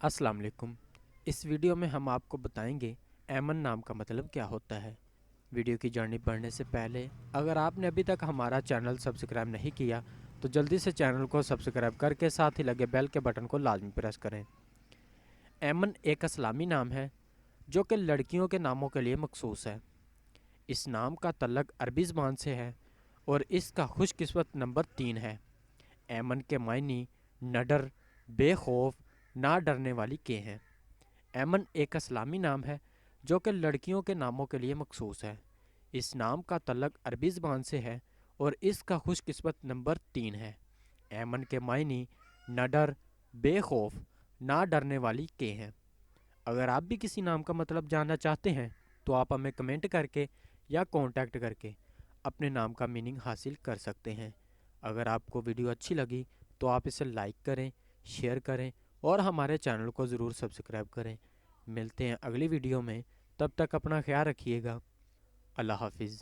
अस्सलाम वालेकुम। इस वीडियो में हम आपको बताएंगे ऐमन नाम का मतलब क्या होता है। वीडियो की जर्नी बढ़ने से पहले अगर आपने अभी तक हमारा चैनल सब्सक्राइब नहीं किया तो जल्दी से चैनल को सब्सक्राइब करके साथ ही लगे बेल के बटन को लाजमी प्रेस करें। ऐमन एक इस्लामी नाम है जो कि लड़कियों के नामों के लिए मखसूस है। इस नाम का तल्लक अरबी ज़बान से है और इसका खुशकिस्मत नंबर 3 है। ऐमन के मायनी नडर, बेखौफ, ना डरने वाली के हैं। ऐमन एक इस्लामी नाम है जो कि लड़कियों के नामों के लिए मखसूस है। इस नाम का तल्लक अरबी ज़बान से है और इसका खुशकिस्मत नंबर 3 है। ऐमन के मायनी नडर, बेखौफ, ना डरने वाली के हैं। अगर आप भी किसी नाम का मतलब जानना चाहते हैं तो आप हमें कमेंट करके या कांटेक्ट करके अपने नाम का मीनिंग हासिल कर सकते हैं। अगर आपको वीडियो अच्छी लगी तो आप इसे लाइक करें, शेयर करें और हमारे चैनल को ज़रूर सब्सक्राइब करें। मिलते हैं अगली वीडियो में, तब तक अपना ख्याल रखिएगा। अल्लाह हाफिज़।